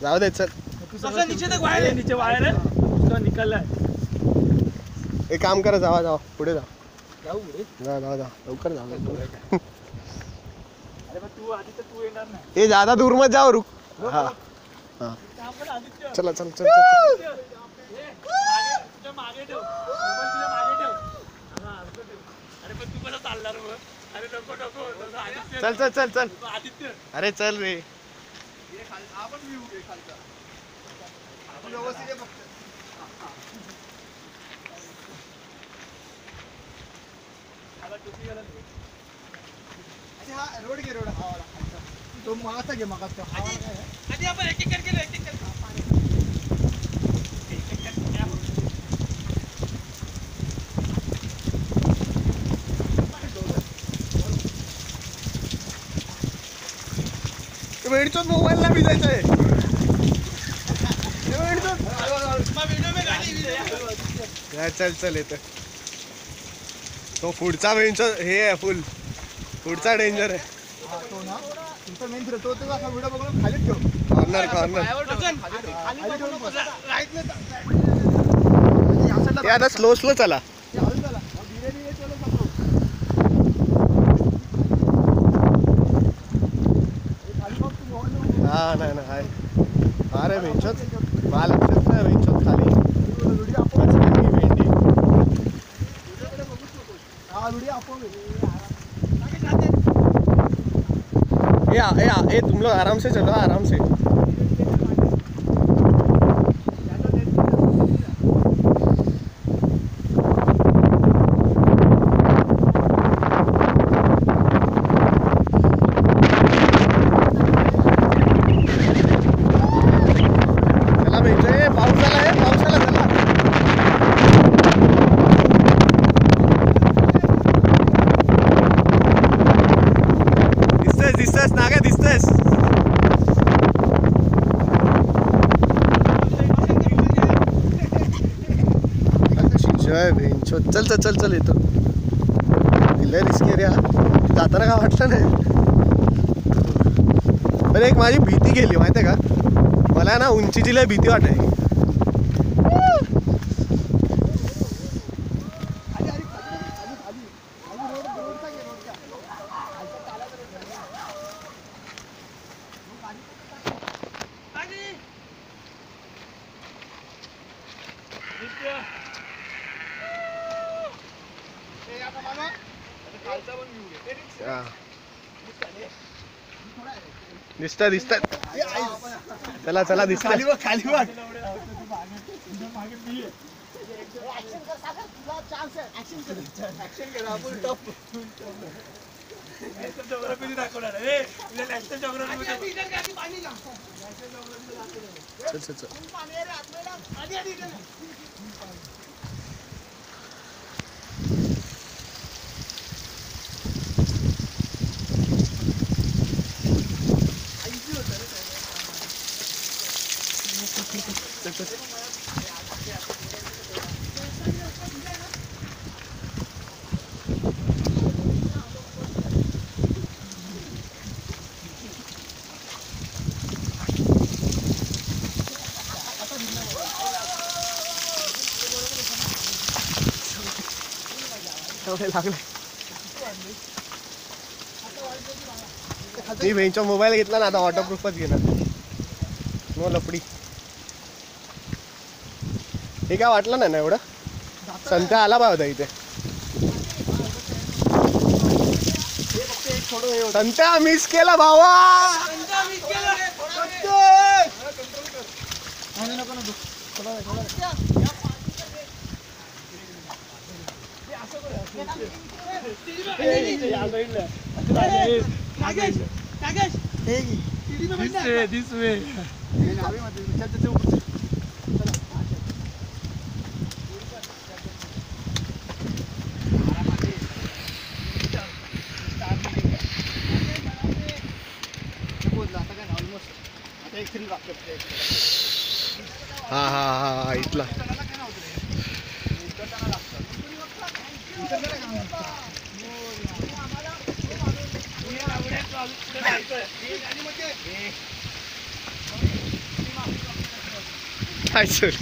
जाऊ दे चल नीचे वायर है निकलला एक काम करा जावा जावा पुढे जा जाऊ लवकर जाऊ तू आधी तर तू येणार नाही ये ज्यादा दूर मत जाओ रुक हाँ हाँ चला चल चल चल मागे ठेव अरे पण तू मला चालणार अरे नको चल चल चल चल आदित्य अरे चल रे आपण व्ह्यू घे खालचा आपण व्यवस्थित बघतो आला टोपी घाला हा रोड घे रोड हा तो मागाचा घे मागाचा आधी आपण एक एक करके वेळचो मोबाईल ला भिजायचं आहे चल चल येतं तो पुढचा वेळच हे आहे फुल पुढचा डेंजर आहे कॉर्नर कॉर्नर ते आता स्लो स्लो चला हा नाही नाही आहे अरे वेंचोत मला लक्षात नाही वेंचोत खाली ये तुम लोग आराम से चलो आराम से चल चल चल चल येतो लय रिस्की रे जाताना काय वाटलं नाही पण एक माझी भीती गेली माहिती आहे का मला ना उंचीची लय भीती वाटायची दिसता दिसतात चला चला दिसता खाली बघ चल चल मी बहिणीचा मोबाईल घेतला ना आता वॉटरप्रूफच घेणार नो लपडी हे काय वाटलं नाही ना एवढं संत्या आला बा होता इथे संत्या मिस केला भावा This way. आता काय ऑलमोस्ट आता एक 3 वाक्य हा हा हा हा इथला काय सर